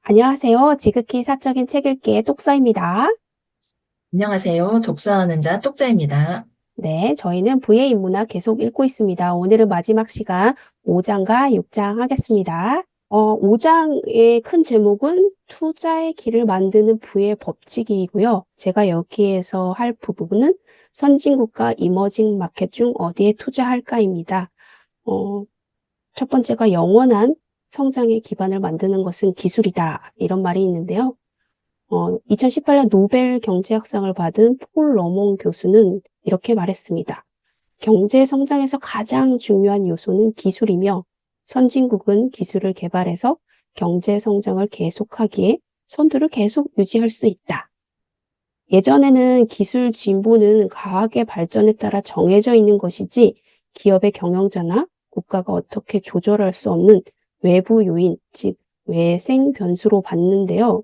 안녕하세요. 지극히 사적인 책 읽기의 똑서입니다. 안녕하세요. 독서하는 자 똑자입니다. 네, 저희는 부의 인문학 계속 읽고 있습니다. 오늘은 마지막 시간 5장과 6장 하겠습니다. 5장의 큰 제목은 투자의 길을 만드는 부의 법칙이고요. 제가 여기에서 할 부분은 선진국과 이머징 마켓 중 어디에 투자할까입니다. 어, 첫 번째가 영원한 성장의 기반을 만드는 것은 기술이다. 이런 말이 있는데요. 2018년 노벨 경제학상을 받은 폴 러몽 교수는 이렇게 말했습니다. 경제 성장에서 가장 중요한 요소는 기술이며 선진국은 기술을 개발해서 경제 성장을 계속하기에 선두를 계속 유지할 수 있다. 예전에는 기술 진보는 과학의 발전에 따라 정해져 있는 것이지 기업의 경영자나 국가가 어떻게 조절할 수 없는 외부 요인, 즉 외생 변수로 봤는데요.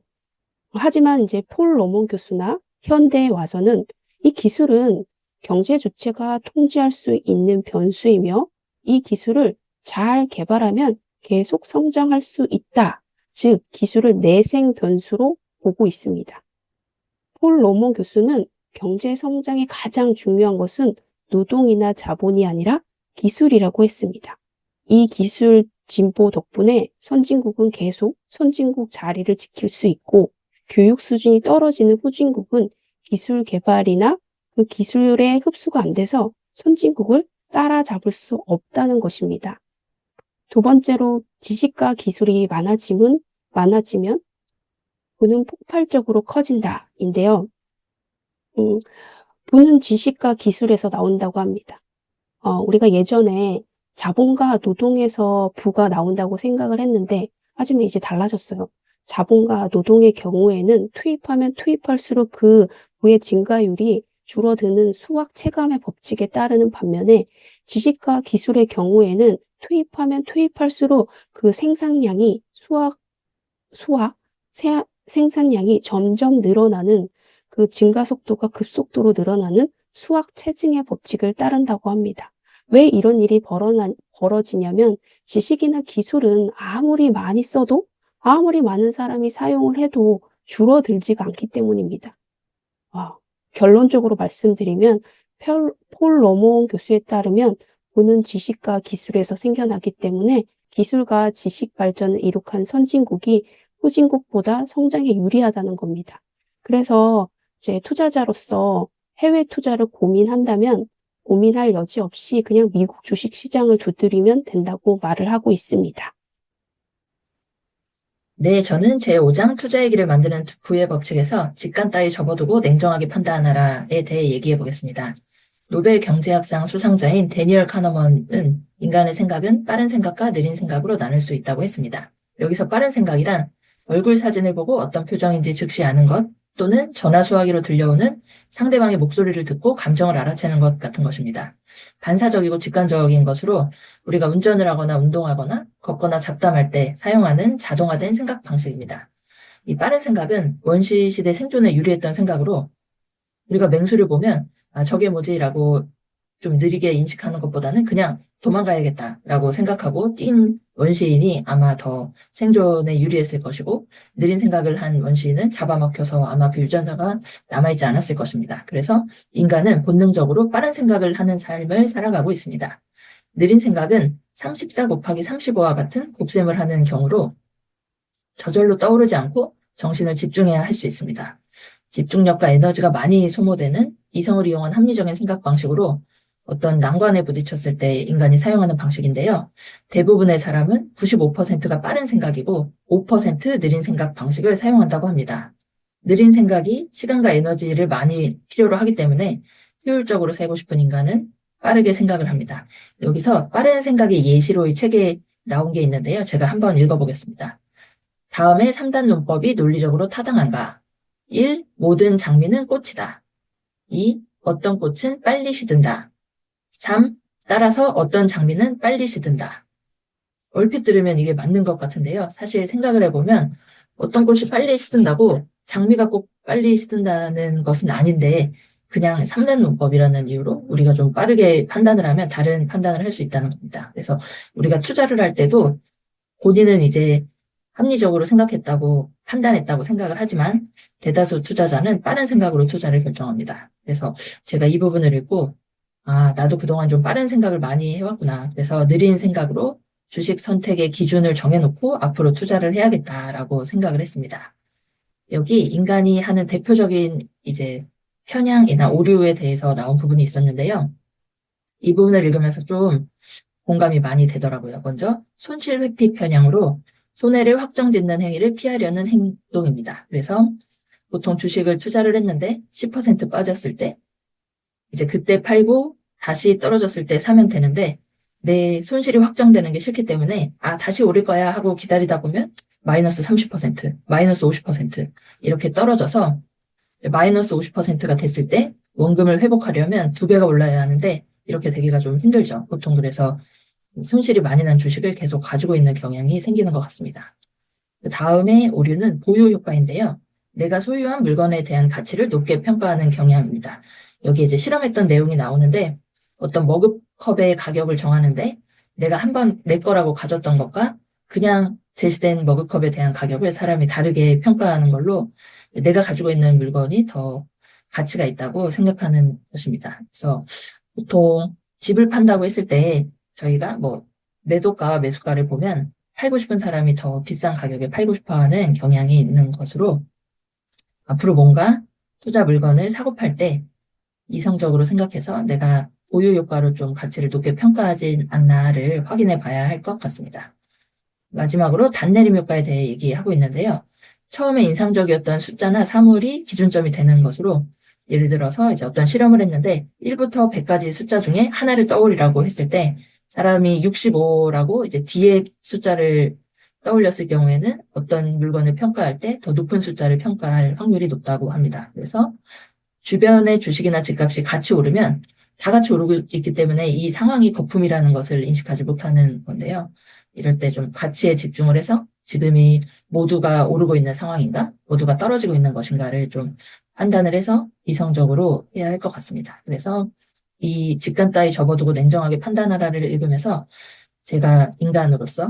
하지만 이제 폴 러먼 교수나 현대에 와서는 이 기술은 경제 주체가 통제할 수 있는 변수이며 이 기술을 잘 개발하면 계속 성장할 수 있다. 즉, 기술을 내생 변수로 보고 있습니다. 폴 러먼 교수는 경제 성장의 가장 중요한 것은 노동이나 자본이 아니라 기술이라고 했습니다. 이 기술 진보 덕분에 선진국은 계속 선진국 자리를 지킬 수 있고 교육 수준이 떨어지는 후진국은 기술 개발이나 그 기술에 흡수가 안 돼서 선진국을 따라잡을 수 없다는 것입니다. 두 번째로 지식과 기술이 많아지면 부는 폭발적으로 커진다인데요. 음, 부는 지식과 기술에서 나온다고 합니다. 우리가 예전에 자본과 노동에서 부가 나온다고 생각을 했는데, 하지만 이제 달라졌어요. 자본과 노동의 경우에는 투입하면 투입할수록 그 부의 증가율이 줄어드는 수학 체감의 법칙에 따르는 반면에 지식과 기술의 경우에는 투입하면 투입할수록 그 생산량이 생산량이 점점 늘어나는 그 증가 속도가 급속도로 늘어나는 수학 체증의 법칙을 따른다고 합니다. 왜 이런 일이 벌어지냐면 지식이나 기술은 아무리 많이 써도 아무리 많은 사람이 사용을 해도 줄어들지가 않기 때문입니다. 아, 결론적으로 말씀드리면 폴 러몬 교수에 따르면 보는 지식과 기술에서 생겨나기 때문에 기술과 지식 발전을 이룩한 선진국이 후진국보다 성장에 유리하다는 겁니다. 그래서 이제 투자자로서 해외 투자를 고민한다면 고민할 여지 없이 그냥 미국 주식 시장을 두드리면 된다고 말을 하고 있습니다. 네, 저는 제5장 투자의 길을 만드는 부의 법칙에서 직간 따위 접어두고 냉정하게 판단하라에 대해 얘기해 보겠습니다. 노벨 경제학상 수상자인 데니얼 카너먼은 인간의 생각은 빠른 생각과 느린 생각으로 나눌 수 있다고 했습니다. 여기서 빠른 생각이란 얼굴 사진을 보고 어떤 표정인지 즉시 아는 것 또는 전화 수화기로 들려오는 상대방의 목소리를 듣고 감정을 알아채는 것 같은 것입니다. 반사적이고 직관적인 것으로 우리가 운전을 하거나 운동하거나 걷거나 잡담할 때 사용하는 자동화된 생각 방식입니다. 이 빠른 생각은 원시 시대 생존에 유리했던 생각으로 우리가 맹수를 보면 아, 저게 뭐지라고 좀 느리게 인식하는 것보다는 그냥 도망가야겠다라고 생각하고 뛴 원시인이 아마 더 생존에 유리했을 것이고 느린 생각을 한 원시인은 잡아먹혀서 아마 그 유전자가 남아있지 않았을 것입니다. 그래서 인간은 본능적으로 빠른 생각을 하는 삶을 살아가고 있습니다. 느린 생각은 34 곱하기 35와 같은 곱셈을 하는 경우로 저절로 떠오르지 않고 정신을 집중해야 할 수 있습니다. 집중력과 에너지가 많이 소모되는 이성을 이용한 합리적인 생각 방식으로 어떤 난관에 부딪혔을 때 인간이 사용하는 방식인데요. 대부분의 사람은 95%가 빠른 생각이고 5% 느린 생각 방식을 사용한다고 합니다. 느린 생각이 시간과 에너지를 많이 필요로 하기 때문에 효율적으로 살고 싶은 인간은 빠르게 생각을 합니다. 여기서 빠른 생각의 예시로 이 책에 나온 게 있는데요. 제가 한번 읽어보겠습니다. 다음에 3단 논법이 논리적으로 타당한가? 1. 모든 장미는 꽃이다. 2. 어떤 꽃은 빨리 시든다. 3. 따라서 어떤 장미는 빨리 시든다. 얼핏 들으면 이게 맞는 것 같은데요. 사실 생각을 해보면 어떤 꽃이 빨리 시든다고 장미가 꼭 빨리 시든다는 것은 아닌데 그냥 3단 논법이라는 이유로 우리가 좀 빠르게 판단을 하면 다른 판단을 할 수 있다는 겁니다. 그래서 우리가 투자를 할 때도 본인은 이제 합리적으로 생각했다고 판단했다고 생각을 하지만 대다수 투자자는 빠른 생각으로 투자를 결정합니다. 그래서 제가 이 부분을 읽고 나도 그동안 좀 빠른 생각을 많이 해왔구나. 그래서 느린 생각으로 주식 선택의 기준을 정해놓고 앞으로 투자를 해야겠다라고 생각을 했습니다. 여기 인간이 하는 대표적인 이제 편향이나 오류에 대해서 나온 부분이 있었는데요. 이 부분을 읽으면서 좀 공감이 많이 되더라고요. 먼저 손실 회피 편향으로 손해를 확정짓는 행위를 피하려는 행동입니다. 그래서 보통 주식을 투자를 했는데 10% 빠졌을 때 이제 그때 팔고 다시 떨어졌을 때 사면 되는데 내 손실이 확정되는 게 싫기 때문에 다시 오를 거야 하고 기다리다 보면 마이너스 30%, 마이너스 50% 이렇게 떨어져서 마이너스 50%가 됐을 때 원금을 회복하려면 2배가 올라야 하는데 이렇게 되기가 좀 힘들죠. 보통 그래서 손실이 많이 난 주식을 계속 가지고 있는 경향이 생기는 것 같습니다. 그 다음에 오류는 보유 효과인데요. 내가 소유한 물건에 대한 가치를 높게 평가하는 경향입니다. 여기 이제 실험했던 내용이 나오는데 어떤 머그컵의 가격을 정하는데 내가 한번 내 거라고 가졌던 것과 그냥 제시된 머그컵에 대한 가격을 사람이 다르게 평가하는 걸로 내가 가지고 있는 물건이 더 가치가 있다고 생각하는 것입니다. 그래서 보통 집을 판다고 했을 때 저희가 뭐 매도가와 매수가를 보면 팔고 싶은 사람이 더 비싼 가격에 팔고 싶어 하는 경향이 있는 것으로 앞으로 뭔가 투자 물건을 사고 팔 때 이성적으로 생각해서 내가 보유 효과로 좀 가치를 높게 평가하진 않나를 확인해 봐야 할 것 같습니다. 마지막으로 단내림 효과에 대해 얘기하고 있는데요. 처음에 인상적이었던 숫자나 사물이 기준점이 되는 것으로 예를 들어서 이제 어떤 실험을 했는데 1부터 100까지 숫자 중에 하나를 떠올리라고 했을 때 사람이 65라고 이제 뒤에 숫자를 떠올렸을 경우에는 어떤 물건을 평가할 때 더 높은 숫자를 평가할 확률이 높다고 합니다. 그래서 주변의 주식이나 집값이 같이 오르면 다 같이 오르고 있기 때문에 이 상황이 거품이라는 것을 인식하지 못하는 건데요. 이럴 때 좀 가치에 집중을 해서 지금이 모두가 오르고 있는 상황인가, 모두가 떨어지고 있는 것인가를 좀 판단을 해서 이성적으로 해야 할 것 같습니다. 그래서 이 직간 따위 접어두고 냉정하게 판단하라를 읽으면서 제가 인간으로서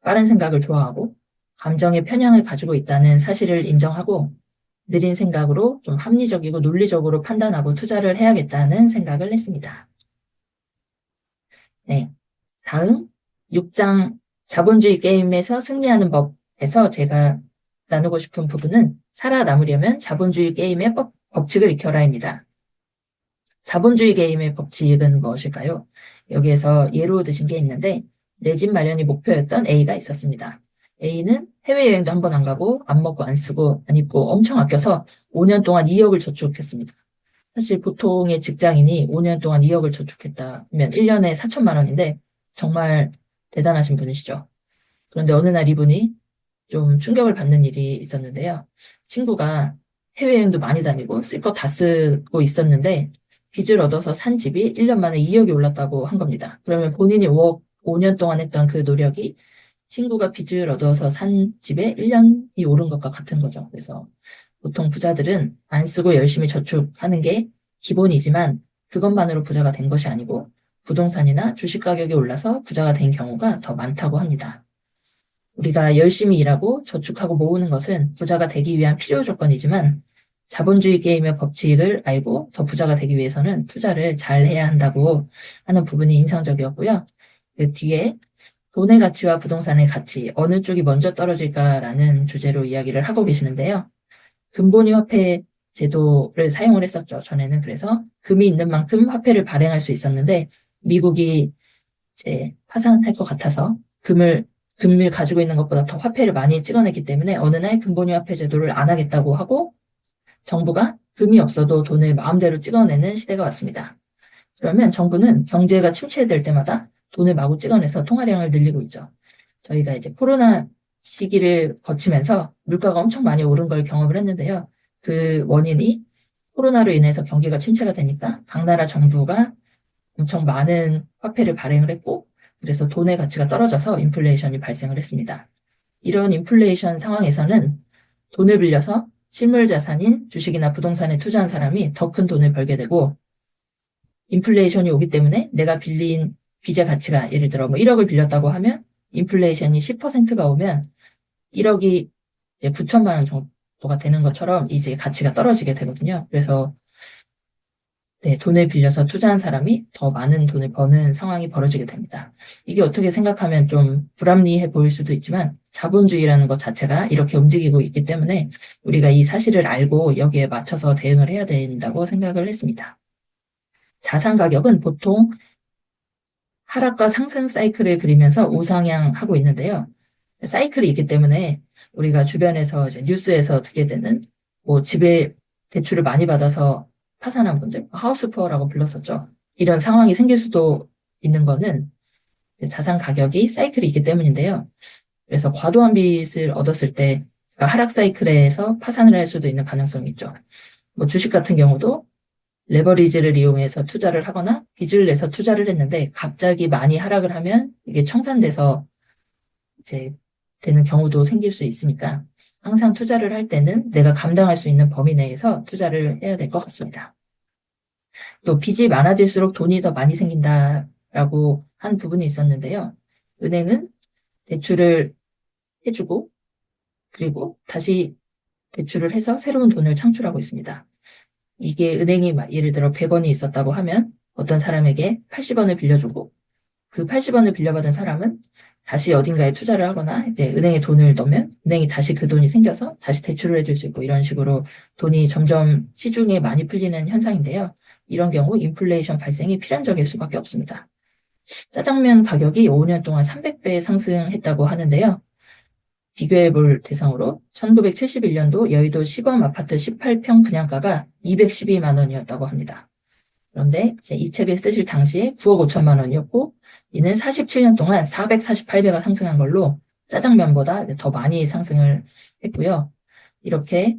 빠른 생각을 좋아하고 감정의 편향을 가지고 있다는 사실을 인정하고 느린 생각으로 좀 합리적이고 논리적으로 판단하고 투자를 해야겠다는 생각을 했습니다. 네. 다음 6장 자본주의 게임에서 승리하는 법에서 제가 나누고 싶은 부분은 살아남으려면 자본주의 게임의 법칙을 익혀라입니다. 자본주의 게임의 법칙은 무엇일까요? 여기에서 예로 드신 게 있는데 내 집 마련이 목표였던 A가 있었습니다. A는 해외여행도 한 번 안 가고 안 먹고 안 쓰고 안 입고 엄청 아껴서 5년 동안 2억을 저축했습니다. 사실 보통의 직장인이 5년 동안 2억을 저축했다면 1년에 4천만 원인데 정말 대단하신 분이시죠. 그런데 어느 날 이분이 좀 충격을 받는 일이 있었는데요. 친구가 해외여행도 많이 다니고 쓸 거 다 쓰고 있었는데 빚을 얻어서 산 집이 1년 만에 2억이 올랐다고 한 겁니다. 그러면 본인이 5년 동안 했던 그 노력이 친구가 빚을 얻어서 산 집에 1년이 오른 것과 같은 거죠. 그래서 보통 부자들은 안 쓰고 열심히 저축하는 게 기본이지만 그것만으로 부자가 된 것이 아니고 부동산이나 주식 가격이 올라서 부자가 된 경우가 더 많다고 합니다. 우리가 열심히 일하고 저축하고 모으는 것은 부자가 되기 위한 필요 조건이지만 자본주의 게임의 법칙을 알고 더 부자가 되기 위해서는 투자를 잘 해야 한다고 하는 부분이 인상적이었고요. 그 뒤에 돈의 가치와 부동산의 가치, 어느 쪽이 먼저 떨어질까라는 주제로 이야기를 하고 계시는데요. 금본위 화폐 제도를 사용을 했었죠. 전에는 그래서 금이 있는 만큼 화폐를 발행할 수 있었는데 미국이 이제 파산할 것 같아서 금을 가지고 있는 것보다 더 화폐를 많이 찍어냈기 때문에 어느 날 금본위 화폐 제도를 안 하겠다고 하고 정부가 금이 없어도 돈을 마음대로 찍어내는 시대가 왔습니다. 그러면 정부는 경제가 침체될 때마다 돈을 마구 찍어내서 통화량을 늘리고 있죠. 저희가 이제 코로나 시기를 거치면서 물가가 엄청 많이 오른 걸 경험을 했는데요. 그 원인이 코로나로 인해서 경기가 침체가 되니까 각 나라 정부가 엄청 많은 화폐를 발행을 했고 그래서 돈의 가치가 떨어져서 인플레이션이 발생을 했습니다. 이런 인플레이션 상황에서는 돈을 빌려서 실물 자산인 주식이나 부동산에 투자한 사람이 더 큰 돈을 벌게 되고 인플레이션이 오기 때문에 내가 빌린 빚의 가치가 예를 들어 뭐 1억을 빌렸다고 하면 인플레이션이 10%가 오면 1억이 이제 9천만 원 정도가 되는 것처럼 이제 가치가 떨어지게 되거든요. 그래서 네, 돈을 빌려서 투자한 사람이 더 많은 돈을 버는 상황이 벌어지게 됩니다. 이게 어떻게 생각하면 좀 불합리해 보일 수도 있지만 자본주의라는 것 자체가 이렇게 움직이고 있기 때문에 우리가 이 사실을 알고 여기에 맞춰서 대응을 해야 된다고 생각을 했습니다. 자산 가격은 보통 하락과 상승 사이클을 그리면서 우상향하고 있는데요. 사이클이 있기 때문에 우리가 주변에서 이제 뉴스에서 듣게 되는 뭐 집에 대출을 많이 받아서 파산한 분들, 하우스 푸어라고 불렀었죠. 이런 상황이 생길 수도 있는 거는 자산 가격이 사이클이 있기 때문인데요. 그래서 과도한 빚을 얻었을 때 그러니까 하락 사이클에서 파산을 할 수도 있는 가능성이 있죠. 뭐 주식 같은 경우도 레버리지를 이용해서 투자를 하거나 빚을 내서 투자를 했는데 갑자기 많이 하락을 하면 이게 청산돼서 이제 되는 경우도 생길 수 있으니까 항상 투자를 할 때는 내가 감당할 수 있는 범위 내에서 투자를 해야 될 것 같습니다. 또 빚이 많아질수록 돈이 더 많이 생긴다라고 한 부분이 있었는데요. 은행은 대출을 해주고 그리고 다시 대출을 해서 새로운 돈을 창출하고 있습니다. 이게 은행이 예를 들어 100원이 있었다고 하면 어떤 사람에게 80원을 빌려주고 그 80원을 빌려받은 사람은 다시 어딘가에 투자를 하거나 이제 은행에 돈을 넣으면 은행이 다시 그 돈이 생겨서 다시 대출을 해줄 수 있고 이런 식으로 돈이 점점 시중에 많이 풀리는 현상인데요. 이런 경우 인플레이션 발생이 필연적일 수밖에 없습니다. 짜장면 가격이 5년 동안 300배 상승했다고 하는데요. 비교해 볼 대상으로 1971년도 여의도 시범 아파트 18평 분양가가 212만 원이었다고 합니다. 그런데 이제 이 책을 쓰실 당시에 9억 5천만 원이었고 이는 47년 동안 448배가 상승한 걸로 짜장면보다 더 많이 상승을 했고요. 이렇게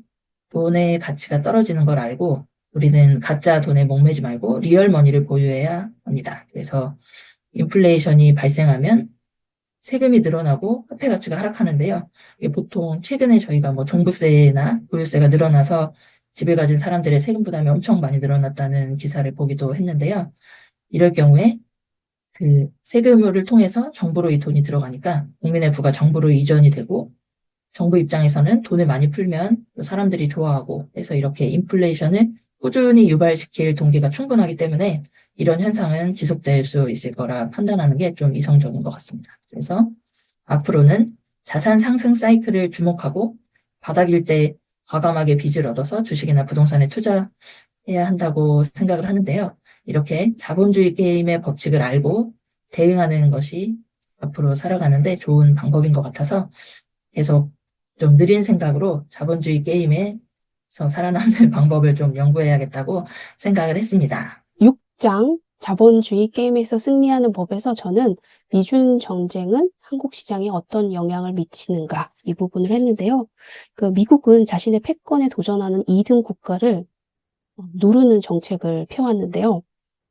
돈의 가치가 떨어지는 걸 알고 우리는 가짜 돈에 목매지 말고 리얼 머니를 보유해야 합니다. 그래서 인플레이션이 발생하면 세금이 늘어나고 화폐 가치가 하락하는데요. 이게 보통 최근에 저희가 뭐 종부세나 보유세가 늘어나서 집을 가진 사람들의 세금 부담이 엄청 많이 늘어났다는 기사를 보기도 했는데요. 이럴 경우에 그 세금을 통해서 정부로 이 돈이 들어가니까 국민의 부가 정부로 이전이 되고 정부 입장에서는 돈을 많이 풀면 또 사람들이 좋아하고 해서 이렇게 인플레이션을 꾸준히 유발시킬 동기가 충분하기 때문에 이런 현상은 지속될 수 있을 거라 판단하는 게 좀 이성적인 것 같습니다. 그래서 앞으로는 자산 상승 사이클을 주목하고 바닥일 때 과감하게 빚을 얻어서 주식이나 부동산에 투자해야 한다고 생각을 하는데요. 이렇게 자본주의 게임의 법칙을 알고 대응하는 것이 앞으로 살아가는데 좋은 방법인 것 같아서 계속 좀 느린 생각으로 자본주의 게임에서 살아남는 방법을 좀 연구해야겠다고 생각을 했습니다. 6장 자본주의 게임에서 승리하는 법에서 저는 미중 정쟁은 한국 시장에 어떤 영향을 미치는가 이 부분을 했는데요. 그 미국은 자신의 패권에 도전하는 2등 국가를 누르는 정책을 펴왔는데요.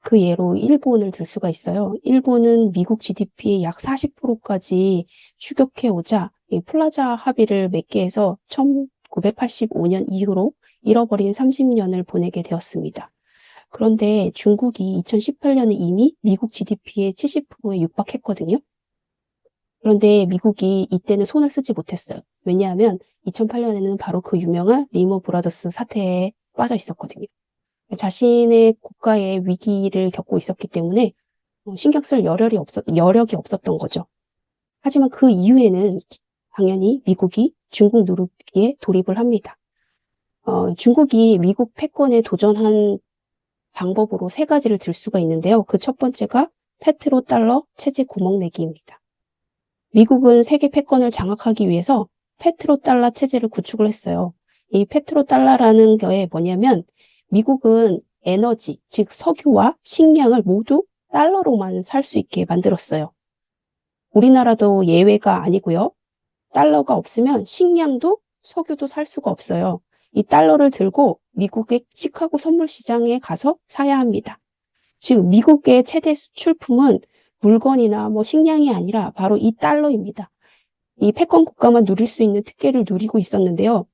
그 예로 일본을 들 수가 있어요. 일본은 미국 GDP의 약 40%까지 추격해 오자 이 플라자 합의를 맺게 해서 1985년 이후로 잃어버린 30년을 보내게 되었습니다. 그런데 중국이 2018년에 이미 미국 GDP의 70%에 육박했거든요. 그런데 미국이 이때는 손을 쓰지 못했어요. 왜냐하면 2008년에는 바로 그 유명한 리먼 브라더스 사태에 빠져 있었거든요. 자신의 국가의 위기를 겪고 있었기 때문에 신경 쓸 여력이 없었던 거죠. 하지만 그 이후에는 당연히 미국이 중국 누르기에 돌입을 합니다. 중국이 미국 패권에 도전한 방법으로 세 가지를 들 수가 있는데요. 그 첫 번째가 페트로 달러 체제 구멍내기입니다. 미국은 세계 패권을 장악하기 위해서 페트로 달러 체제를 구축을 했어요. 이 페트로 달러라는 게 뭐냐면 미국은 에너지, 즉 석유와 식량을 모두 달러로만 살 수 있게 만들었어요. 우리나라도 예외가 아니고요. 달러가 없으면 식량도 석유도 살 수가 없어요. 이 달러를 들고 미국의 시카고 선물 시장에 가서 사야 합니다. 즉 미국의 최대 수출품은 물건이나 식량이 아니라 바로 이 달러입니다. 이 패권 국가만 누릴 수 있는 특혜를 누리고 있었는데요.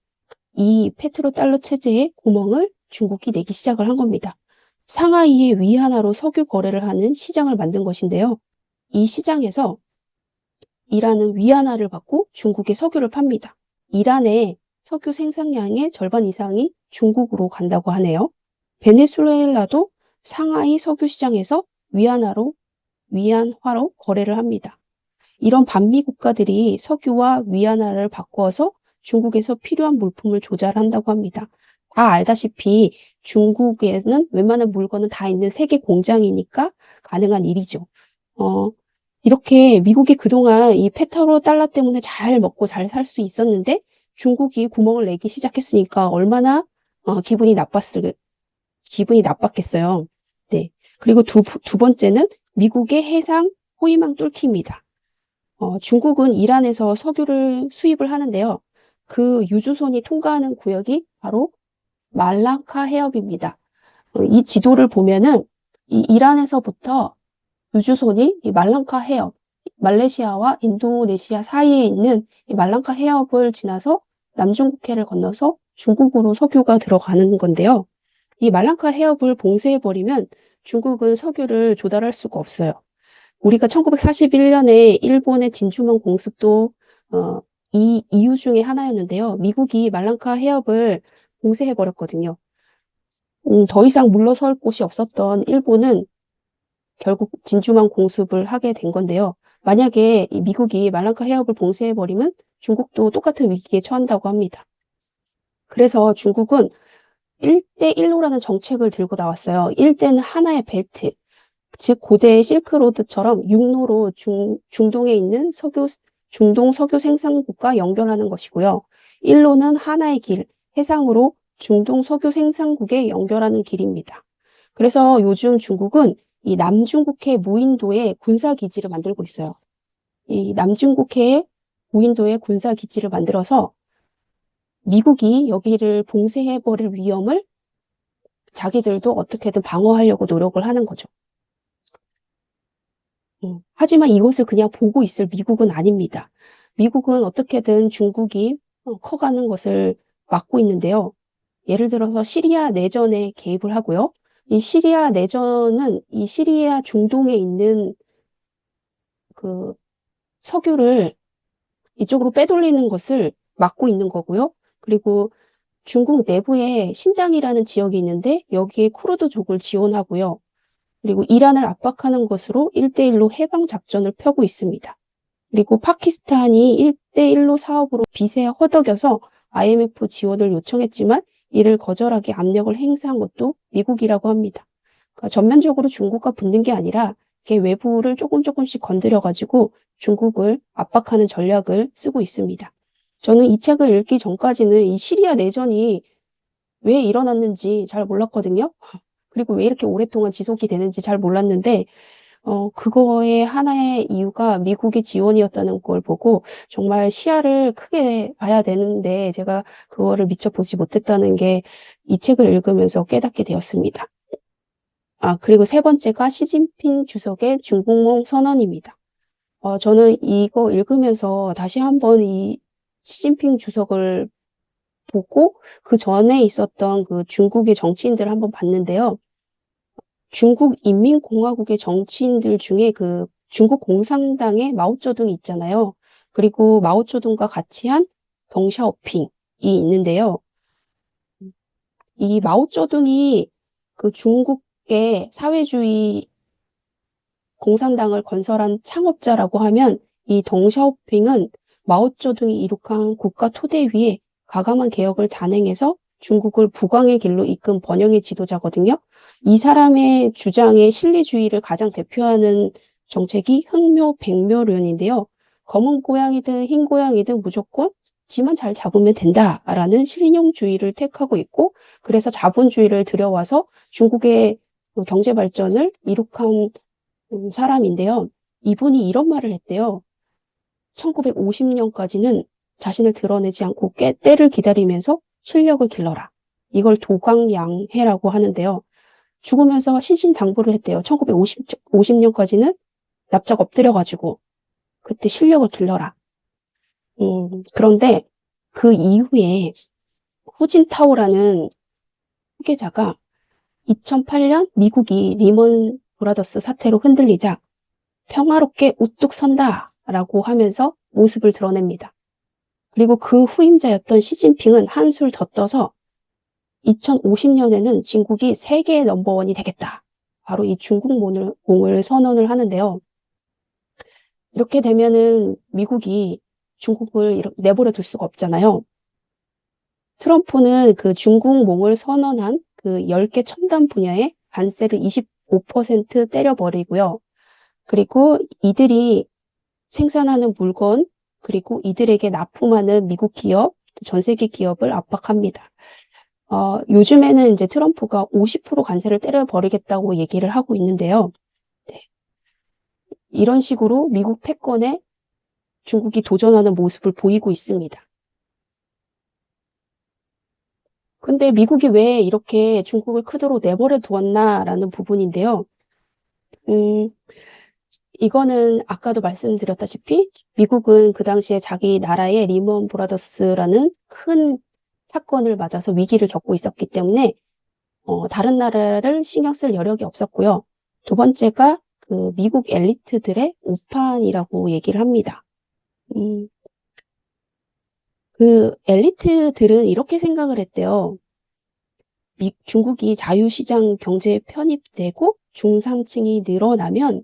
이 페트로 달러 체제의 구멍을 중국이 내기 시작을 한 겁니다. 상하이의 위안화로 석유 거래를 하는 시장을 만든 것인데요. 이 시장에서 이란은 위안화를 받고 중국에 석유를 팝니다. 이란의 석유 생산량의 절반 이상이 중국으로 간다고 하네요. 베네수엘라도 상하이 석유 시장에서 위안화로 거래를 합니다. 이런 반미 국가들이 석유와 위안화를 바꿔서 중국에서 필요한 물품을 조달한다고 합니다. 다 알다시피 중국에는 웬만한 물건은 다 있는 세계 공장이니까 가능한 일이죠. 이렇게 미국이 그동안 이 페트로 달러 때문에 잘 먹고 잘 살 수 있었는데 중국이 구멍을 내기 시작했으니까 얼마나 기분이 나빴겠어요. 네. 그리고 두 번째는 미국의 해상 호위망 뚫기입니다. 중국은 이란에서 석유를 수입을 하는데요. 그 유주선이 통과하는 구역이 바로 말라카 해협입니다. 이 지도를 보면은 이 이란에서부터 유주선이 이 말랑카 해협, 말레이시아와 인도네시아 사이에 있는 이 말랑카 해협을 지나서 남중국해를 건너서 중국으로 석유가 들어가는 건데요. 이 말랑카 해협을 봉쇄해버리면 중국은 석유를 조달할 수가 없어요. 우리가 1941년에 일본의 진주만 공습도 이 이유 중에 하나였는데요. 미국이 말랑카 해협을 봉쇄해버렸거든요. 더 이상 물러설 곳이 없었던 일본은 결국 진주만 공습을 하게 된 건데요. 만약에 이 미국이 말랑카 해협을 봉쇄해버리면 중국도 똑같은 위기에 처한다고 합니다. 그래서 중국은 1대1로라는 정책을 들고 나왔어요. 1대는 하나의 벨트, 즉 고대 실크로드처럼 육로로 중동에 있는 중동 석유 생산국과 연결하는 것이고요. 1로는 하나의 길, 해상으로 중동 석유 생산국에 연결하는 길입니다. 그래서 요즘 중국은 이 남중국해 무인도에 군사기지를 만들고 있어요. 이 남중국해에 무인도에 군사기지를 만들어서 미국이 여기를 봉쇄해버릴 위험을 자기들도 어떻게든 방어하려고 노력을 하는 거죠. 하지만 이것을 그냥 보고 있을 미국은 아닙니다. 미국은 어떻게든 중국이 커가는 것을 막고 있는데요. 예를 들어서 시리아 내전에 개입을 하고요. 이 시리아 내전은 이 시리아 중동에 있는 그 석유를 이쪽으로 빼돌리는 것을 막고 있는 거고요. 그리고 중국 내부에 신장이라는 지역이 있는데 여기에 쿠르드족을 지원하고요. 그리고 이란을 압박하는 것으로 1대1로 해방 작전을 펴고 있습니다. 그리고 파키스탄이 1대1로 사업으로 빚에 허덕여서 IMF 지원을 요청했지만 이를 거절하게 압력을 행사한 것도 미국이라고 합니다. 그러니까 전면적으로 중국과 붙는 게 아니라 이렇게 외부를 조금씩 건드려가지고 중국을 압박하는 전략을 쓰고 있습니다. 저는 이 책을 읽기 전까지는 이 시리아 내전이 왜 일어났는지 잘 몰랐거든요. 그리고 왜 이렇게 오랫동안 지속이 되는지 잘 몰랐는데, 그거의 하나의 이유가 미국의 지원이었다는 걸 보고 정말 시야를 크게 봐야 되는데 제가 그거를 미처 보지 못했다는 게 이 책을 읽으면서 깨닫게 되었습니다. 그리고 세 번째가 시진핑 주석의 중국몽 선언입니다. 저는 이거 읽으면서 다시 한번 이 시진핑 주석을 보고 그 전에 있었던 그 중국의 정치인들을 한번 봤는데요. 중국 인민공화국의 정치인들 중에 그 중국 공산당의 마오쩌둥이 있잖아요. 그리고 마오쩌둥과 같이 한 덩샤오핑이 있는데요. 이 마오쩌둥이 그 중국의 사회주의 공산당을 건설한 창업자라고 하면 이 덩샤오핑은 마오쩌둥이 이룩한 국가 토대 위에 과감한 개혁을 단행해서 중국을 부강의 길로 이끈 번영의 지도자거든요. 이 사람의 주장의 실리주의를 가장 대표하는 정책이 흑묘백묘론인데요. 검은 고양이든 흰 고양이든 무조건 지만 잘 잡으면 된다라는 실용주의를 택하고 있고 그래서 자본주의를 들여와서 중국의 경제 발전을 이룩한 사람인데요. 이분이 이런 말을 했대요. 1950년까지는 자신을 드러내지 않고 때를 기다리면서 실력을 길러라. 이걸 도강양해라고 하는데요. 죽으면서 신신당부를 했대요. 1950년까지는 납작 엎드려가지고 그때 실력을 길러라. 그런데 그 이후에 후진타오라는 후계자가 2008년 미국이 리먼 브라더스 사태로 흔들리자 평화롭게 우뚝 선다 라고 하면서 모습을 드러냅니다. 그리고 그 후임자였던 시진핑은 한술 더 떠서 2050년에는 중국이 세계 넘버원이 되겠다. 바로 이 중국몽을 선언을 하는데요. 이렇게 되면은 미국이 중국을 내버려 둘 수가 없잖아요. 트럼프는 그 중국몽을 선언한 그 10개 첨단 분야에 관세를 25% 때려버리고요. 그리고 이들이 생산하는 물건, 그리고 이들에게 납품하는 미국 기업, 전 세계 기업을 압박합니다. 요즘에는 이제 트럼프가 50% 관세를 때려버리겠다고 얘기를 하고 있는데요. 네. 이런 식으로 미국 패권에 중국이 도전하는 모습을 보이고 있습니다. 근데 미국이 왜 이렇게 중국을 크도록 내버려 두었나라는 부분인데요. 이거는 아까도 말씀드렸다시피 미국은 그 당시에 자기 나라의 리먼 브라더스라는 큰 사건을 맞아서 위기를 겪고 있었기 때문에 다른 나라를 신경 쓸 여력이 없었고요. 두 번째가 그 미국 엘리트들의 오판이라고 얘기를 합니다. 그 엘리트들은 이렇게 생각을 했대요. 중국이 자유시장 경제에 편입되고 중산층이 늘어나면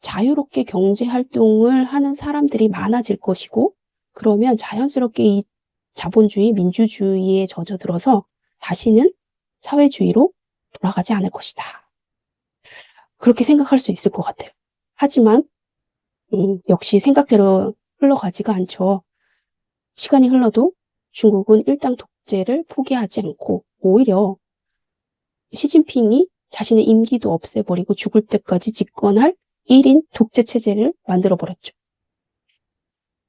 자유롭게 경제 활동을 하는 사람들이 많아질 것이고, 그러면 자연스럽게 이 자본주의, 민주주의에 젖어들어서 다시는 사회주의로 돌아가지 않을 것이다. 그렇게 생각할 수 있을 것 같아요. 하지만 역시 생각대로 흘러가지가 않죠. 시간이 흘러도 중국은 일당 독재를 포기하지 않고 오히려 시진핑이 자신의 임기도 없애버리고 죽을 때까지 집권할 1인 독재 체제를 만들어버렸죠.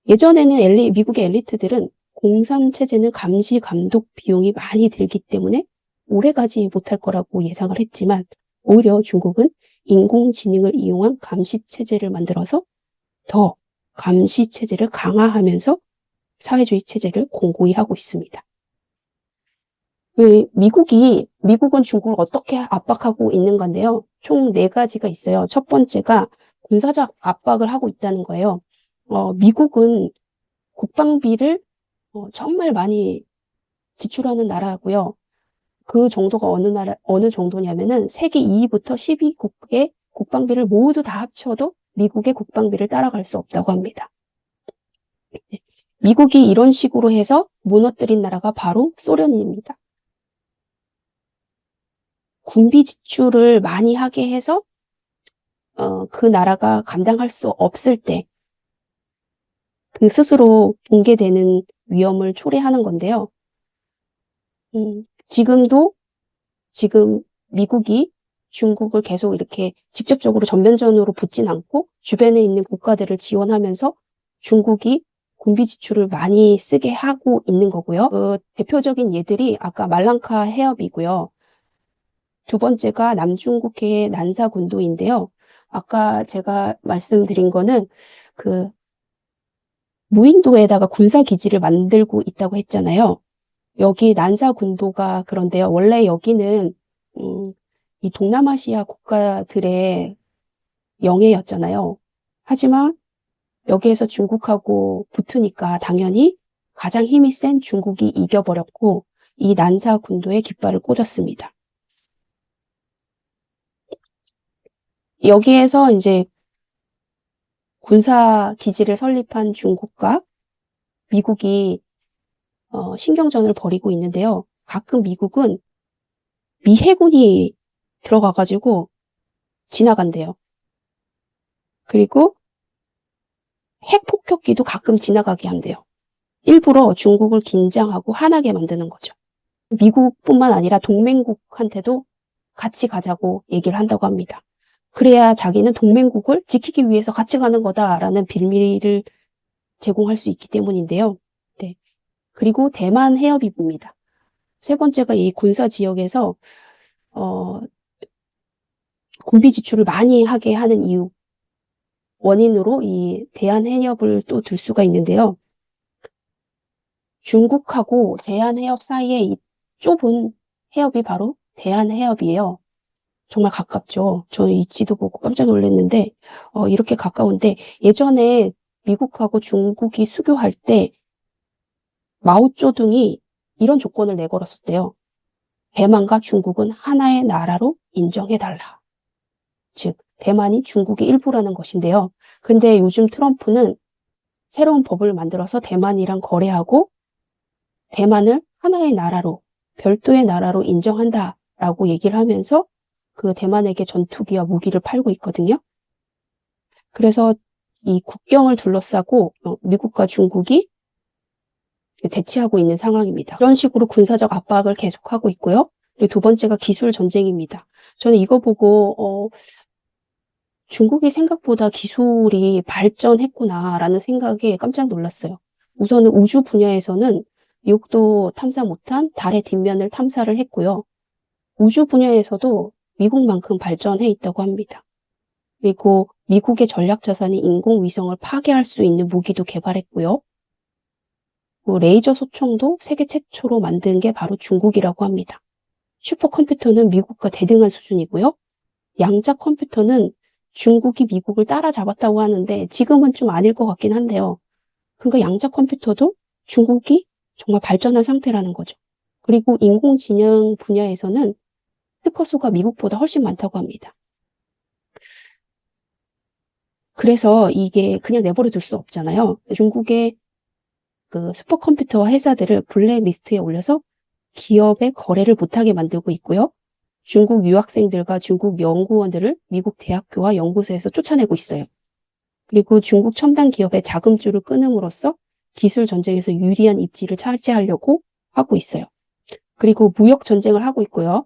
예전에는 미국의 엘리트들은 공산 체제는 감시 감독 비용이 많이 들기 때문에 오래가지 못할 거라고 예상을 했지만 오히려 중국은 인공지능을 이용한 감시 체제를 만들어서 더 감시 체제를 강화하면서 사회주의 체제를 공고히 하고 있습니다. 미국은 중국을 어떻게 압박하고 있는 건데요. 총 4가지가 있어요. 첫 번째가 군사적 압박을 하고 있다는 거예요. 미국은 국방비를 정말 많이 지출하는 나라고요. 그 정도가 어느 정도냐면은 세계 2위부터 10위국의 국방비를 모두 다 합쳐도 미국의 국방비를 따라갈 수 없다고 합니다. 미국이 이런 식으로 해서 무너뜨린 나라가 바로 소련입니다. 군비 지출을 많이 하게 해서 그 나라가 감당할 수 없을 때 그 스스로 붕괴되는 위험을 초래하는 건데요. 지금 미국이 중국을 계속 이렇게 직접적으로 전면전으로 붙진 않고 주변에 있는 국가들을 지원하면서 중국이 군비 지출을 많이 쓰게 하고 있는 거고요. 대표적인 예들이 아까 말랑카 해협이고요. 두 번째가 남중국해의 난사군도인데요. 아까 제가 말씀드린 거는 그 무인도에다가 군사기지를 만들고 있다고 했잖아요. 여기 난사군도가 그런데요. 원래 여기는 이 동남아시아 국가들의 영해였잖아요. 하지만 여기에서 중국하고 붙으니까 당연히 가장 힘이 센 중국이 이겨버렸고 이 난사군도에 깃발을 꽂았습니다. 여기에서 이제 군사 기지를 설립한 중국과 미국이 신경전을 벌이고 있는데요. 가끔 미국은 미 해군이 들어가가지고 지나간대요. 그리고 핵폭격기도 가끔 지나가게 한대요. 일부러 중국을 긴장하고 화나게 만드는 거죠. 미국뿐만 아니라 동맹국한테도 같이 가자고 얘기를 한다고 합니다. 그래야 자기는 동맹국을 지키기 위해서 같이 가는 거다라는 빌미를 제공할 수 있기 때문인데요. 네. 그리고 대만 해협입니다. 세 번째가 이 군사 지역에서 군비 지출을 많이 하게 하는 원인으로 이 대한해협을 또 들 수가 있는데요. 중국하고 대한해협 사이에 이 좁은 해협이 바로 대한해협이에요. 정말 가깝죠. 저는 이 지도 보고 깜짝 놀랐는데, 이렇게 가까운데, 예전에 미국하고 중국이 수교할 때 마오쩌둥이 이런 조건을 내걸었었대요. 대만과 중국은 하나의 나라로 인정해달라. 즉, 대만이 중국의 일부라는 것인데요. 근데 요즘 트럼프는 새로운 법을 만들어서 대만이랑 거래하고 대만을 하나의 나라로, 별도의 나라로 인정한다라고 얘기를 하면서 그 대만에게 전투기와 무기를 팔고 있거든요. 그래서 이 국경을 둘러싸고 미국과 중국이 대치하고 있는 상황입니다. 이런 식으로 군사적 압박을 계속하고 있고요. 그리고 두 번째가 기술 전쟁입니다. 저는 이거 보고 중국이 생각보다 기술이 발전했구나라는 생각에 깜짝 놀랐어요. 우선은 우주 분야에서는 미국도 탐사 못한 달의 뒷면을 탐사를 했고요. 우주 분야에서도 미국만큼 발전해 있다고 합니다. 그리고 미국의 전략 자산인 인공위성을 파괴할 수 있는 무기도 개발했고요. 레이저 소총도 세계 최초로 만든 게 바로 중국이라고 합니다. 슈퍼컴퓨터는 미국과 대등한 수준이고요. 양자 컴퓨터는 중국이 미국을 따라잡았다고 하는데 지금은 좀 아닐 것 같긴 한데요. 그러니까 양자 컴퓨터도 중국이 정말 발전한 상태라는 거죠. 그리고 인공지능 분야에서는 특허 수가 미국보다 훨씬 많다고 합니다. 그래서 이게 그냥 내버려 둘 수 없잖아요. 중국의 그 슈퍼컴퓨터 회사들을 블랙리스트에 올려서 기업의 거래를 못하게 만들고 있고요. 중국 유학생들과 중국 연구원들을 미국 대학교와 연구소에서 쫓아내고 있어요. 그리고 중국 첨단 기업의 자금줄을 끊음으로써 기술 전쟁에서 유리한 입지를 차지하려고 하고 있어요. 그리고 무역 전쟁을 하고 있고요.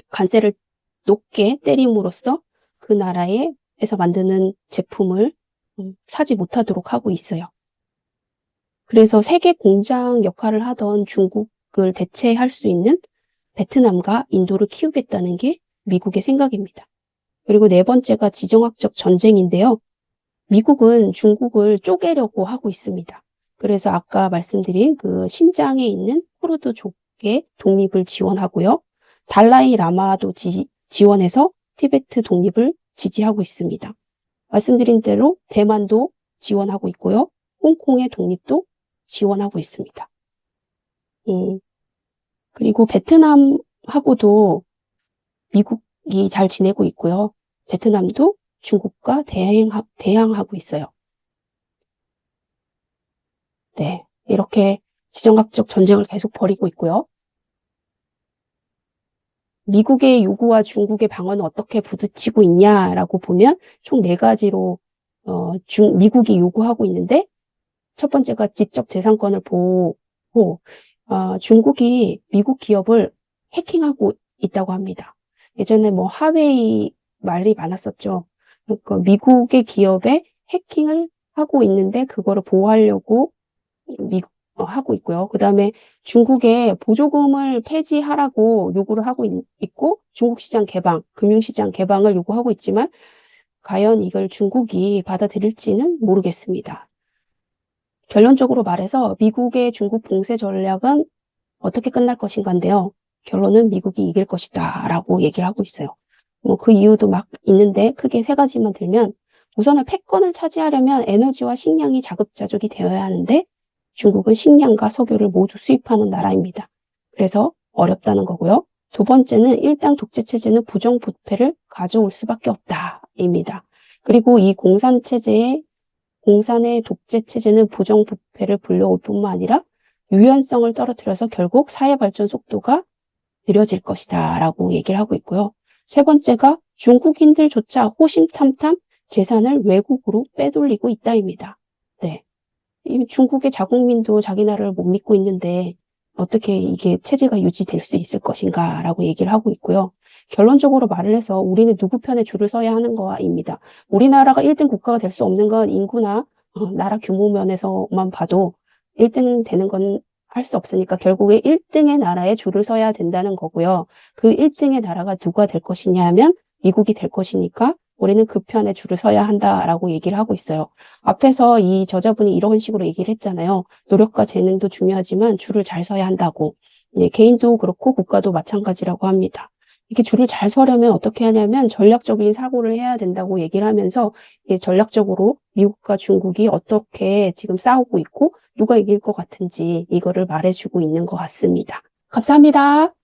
관세를 높게 때림으로써 그 나라에서 만드는 제품을 사지 못하도록 하고 있어요. 그래서 세계 공장 역할을 하던 중국을 대체할 수 있는 베트남과 인도를 키우겠다는 게 미국의 생각입니다. 그리고 네 번째가 지정학적 전쟁인데요. 미국은 중국을 쪼개려고 하고 있습니다. 그래서 아까 말씀드린 그 신장에 있는 쿠르드족의 독립을 지원하고요. 달라이 라마도 지원해서 티베트 독립을 지지하고 있습니다. 말씀드린 대로 대만도 지원하고 있고요. 홍콩의 독립도 지원하고 있습니다. 그리고 베트남하고도 미국이 잘 지내고 있고요. 베트남도 중국과 대항하고 있어요. 네, 이렇게 지정학적 전쟁을 계속 벌이고 있고요. 미국의 요구와 중국의 방어는 어떻게 부딪히고 있냐라고 보면 총 4가지로 미국이 요구하고 있는데 첫 번째가 지적 재산권을 보호고 중국이 미국 기업을 해킹하고 있다고 합니다. 예전에 뭐 하웨이 말이 많았었죠. 그러니까 미국의 기업에 해킹을 하고 있는데 그거를 보호하려고 하고 있고요. 그 다음에 중국에 보조금을 폐지하라고 요구를 하고 있고 중국 시장 개방, 금융시장 개방을 요구하고 있지만 과연 이걸 중국이 받아들일지는 모르겠습니다. 결론적으로 말해서 미국의 중국 봉쇄 전략은 어떻게 끝날 것인가인데요. 결론은 미국이 이길 것이다 라고 얘기를 하고 있어요. 뭐 그 이유도 막 있는데 크게 3가지만 들면 우선은 패권을 차지하려면 에너지와 식량이 자급자족이 되어야 하는데 중국은 식량과 석유를 모두 수입하는 나라입니다. 그래서 어렵다는 거고요. 두 번째는 일당 독재 체제는 부정부패를 가져올 수밖에 없다입니다. 그리고 이 공산의 독재 체제는 부정부패를 불러올 뿐만 아니라 유연성을 떨어뜨려서 결국 사회 발전 속도가 느려질 것이다 라고 얘기를 하고 있고요. 세 번째가 중국인들조차 호심탐탐 재산을 외국으로 빼돌리고 있다입니다. 네. 중국의 자국민도 자기 나라를 못 믿고 있는데 어떻게 이게 체제가 유지될 수 있을 것인가 라고 얘기를 하고 있고요. 결론적으로 말을 해서 우리는 누구 편에 줄을 서야 하는 거입니다. 우리나라가 1등 국가가 될 수 없는 건 인구나 나라 규모 면에서만 봐도 1등 되는 건 할 수 없으니까 결국에 1등의 나라에 줄을 서야 된다는 거고요. 그 1등의 나라가 누가 될 것이냐 하면 미국이 될 것이니까 우리는 그 편에 줄을 서야 한다라고 얘기를 하고 있어요. 앞에서 이 저자분이 이런 식으로 얘기를 했잖아요. 노력과 재능도 중요하지만 줄을 잘 서야 한다고. 네, 개인도 그렇고 국가도 마찬가지라고 합니다. 이게 줄을 잘 서려면 어떻게 하냐면 전략적인 사고를 해야 된다고 얘기를 하면서 이게 전략적으로 미국과 중국이 어떻게 지금 싸우고 있고 누가 이길 것 같은지 이거를 말해주고 있는 것 같습니다. 감사합니다.